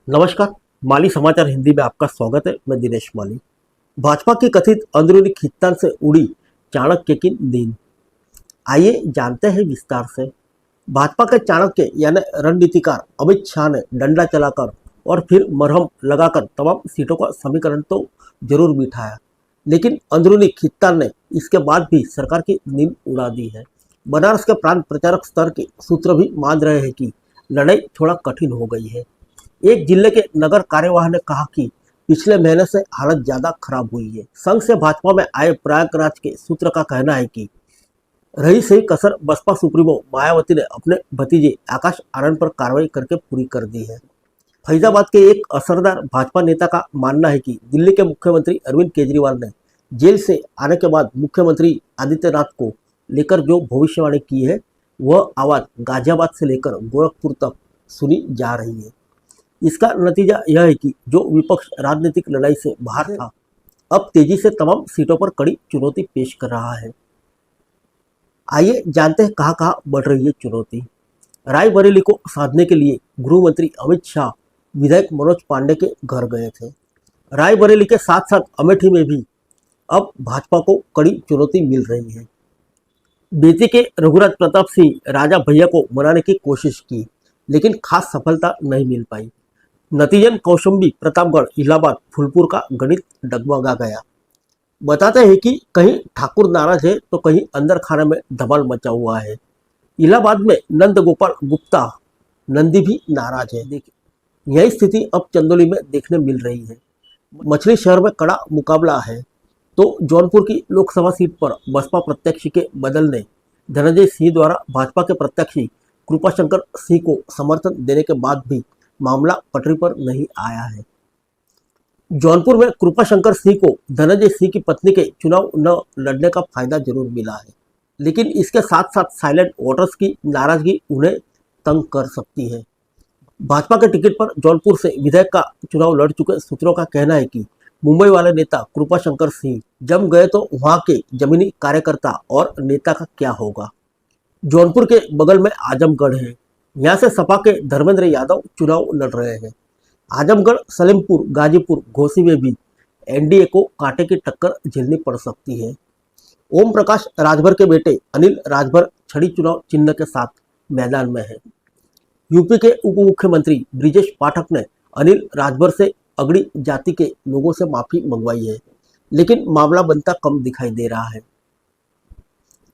नमस्कार। माली समाचार हिंदी में आपका स्वागत है। मैं दिनेश माली। भाजपा की कथित अंदरूनी खींचतान से उड़ी चाणक्य की नींद। आइए जानते हैं विस्तार से। भाजपा के चाणक्य यानी रणनीतिकार अमित शाह ने डंडा चलाकर और फिर मरहम लगाकर तमाम सीटों का समीकरण तो जरूर बिठाया, लेकिन अंदरूनी खींचतान ने इसके बाद भी सरकार की नींद उड़ा दी है। बनारस के प्रांत प्रचारक स्तर के सूत्र भी मान रहे हैं कि लड़ाई थोड़ा कठिन हो गई है। एक जिले के नगर कार्यवाह ने कहा कि पिछले महीने से हालत ज्यादा खराब हुई है। संघ से भाजपा में आए प्रयागराज के सूत्र का कहना है कि रही सही कसर बसपा सुप्रीमो मायावती ने अपने भतीजे आकाश आनंद पर कार्रवाई करके पूरी कर दी है। फैजाबाद के एक असरदार भाजपा नेता का मानना है कि दिल्ली के मुख्यमंत्री अरविंद केजरीवाल ने जेल से आने के बाद मुख्यमंत्री आदित्यनाथ को लेकर जो भविष्यवाणी की है, वह आवाज गाजियाबाद से लेकर गोरखपुर तक सुनी जा रही है। इसका नतीजा यह है कि जो विपक्ष राजनीतिक लड़ाई से बाहर था, अब तेजी से तमाम सीटों पर कड़ी चुनौती पेश कर रहा है। आइए जानते हैं कहां कहां बढ़ रही है चुनौती। रायबरेली को साधने के लिए गृह मंत्री अमित शाह विधायक मनोज पांडे के घर गए थे। रायबरेली के साथ साथ अमेठी में भी अब भाजपा को कड़ी चुनौती मिल रही है। बेती के रघुराज प्रताप सिंह राजा भैया को मनाने की कोशिश की, लेकिन खास सफलता नहीं मिल पाई। नतीजन कौशंबी, प्रतापगढ़, इलाहाबाद, फूलपुर का गणित डगमगा गया। बताते हैं कि कहीं ठाकुर नाराज है तो कहीं अंदर खाने में धमाल मचा हुआ है। इलाहाबाद में नंद गोपाल गुप्ता नंदी भी नाराज है। देखिए, यही स्थिति अब चंदौली में देखने मिल रही है। मछली शहर में कड़ा मुकाबला है तो जौनपुर की लोकसभा सीट पर बसपा प्रत्याशी के बदलने धनंजय सिंह द्वारा भाजपा के प्रत्याशी कृपाशंकर सिंह को समर्थन देने के बाद भी मामला पटरी पर नहीं आया है। जौनपुर में कृपाशंकर सिंह को धनंजय सिंह की पत्नी के चुनाव न लड़ने का फायदा जरूर मिला है, लेकिन इसके साथ साथ साइलेंट वोटर्स की नाराजगी उन्हें तंग कर सकती है। भाजपा के टिकट पर जौनपुर से विधायक का चुनाव लड़ चुके सूत्रों का कहना है कि मुंबई वाले नेता कृपाशंकर सिंह जम गए तो वहां के जमीनी कार्यकर्ता और नेता का क्या होगा। जौनपुर के बगल में आजमगढ़ है। यहाँ से सपा के धर्मेंद्र यादव चुनाव लड़ रहे हैं। आजमगढ़, सलेमपुर, गाजीपुर, घोसी में भी एनडीए को कांटे की टक्कर झेलनी पड़ सकती है। ओम प्रकाश राजभर के बेटे अनिल राजभर छड़ी चुनाव चिन्ह के साथ मैदान में है। यूपी के उप मुख्यमंत्री ब्रिजेश पाठक ने अनिल राजभर से अगड़ी जाति के लोगों से माफी मंगवाई है, लेकिन मामला बनता कम दिखाई दे रहा है।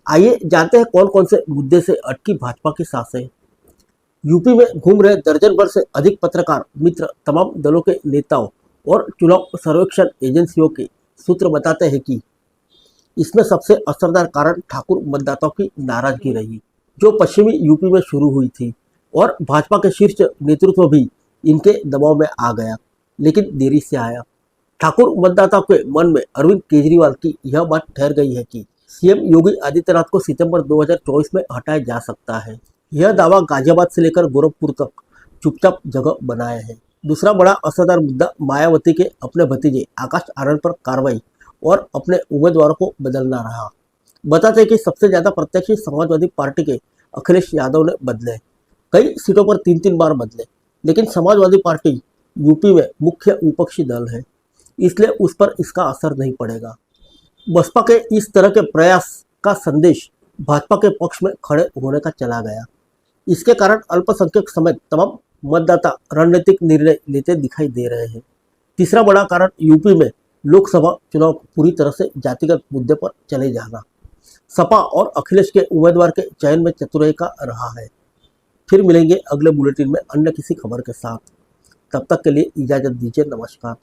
आइए जानते हैं कौन कौन से मुद्दे से अटकी भाजपा की सांसें। यूपी में घूम रहे दर्जन भर से अधिक पत्रकार मित्र तमाम दलों के नेताओं और चुनाव सर्वेक्षण एजेंसियों के सूत्र बताते हैं कि इसमें सबसे असरदार कारण ठाकुर मतदाताओं की नाराजगी रही, जो पश्चिमी यूपी में शुरू हुई थी और भाजपा के शीर्ष नेतृत्व भी इनके दबाव में आ गया, लेकिन देरी से आया। ठाकुर मतदाताओं के मन में अरविंद केजरीवाल की यह बात ठहर गई है कि सीएम योगी आदित्यनाथ को सितंबर 2024 में हटाया जा सकता है। यह दावा गाजियाबाद से लेकर गोरखपुर तक चुपचाप जगह बनाए है। दूसरा बड़ा असरदार मुद्दा मायावती के अपने भतीजे आकाश आनंद पर कार्रवाई और अपने उम्मीदवारों को बदलना रहा। बताते हैं कि सबसे ज्यादा प्रत्याशी समाजवादी पार्टी के अखिलेश यादव ने बदले, कई सीटों पर 3-3 बार बदले, लेकिन समाजवादी पार्टी यूपी में मुख्य विपक्षी दल है, इसलिए उस पर इसका असर नहीं पड़ेगा। बसपा के इस तरह के प्रयास का संदेश भाजपा के पक्ष में खड़े होने का चला गया। इसके कारण अल्पसंख्यक समेत तमाम मतदाता रणनीतिक निर्णय लेते दिखाई दे रहे हैं। तीसरा बड़ा कारण यूपी में लोकसभा चुनाव पूरी तरह से जातिगत मुद्दे पर चले जाना सपा और अखिलेश के उम्मीदवार के चयन में चतुराई का रहा है। फिर मिलेंगे अगले बुलेटिन में अन्य किसी खबर के साथ। तब तक के लिए इजाजत दीजिए। नमस्कार।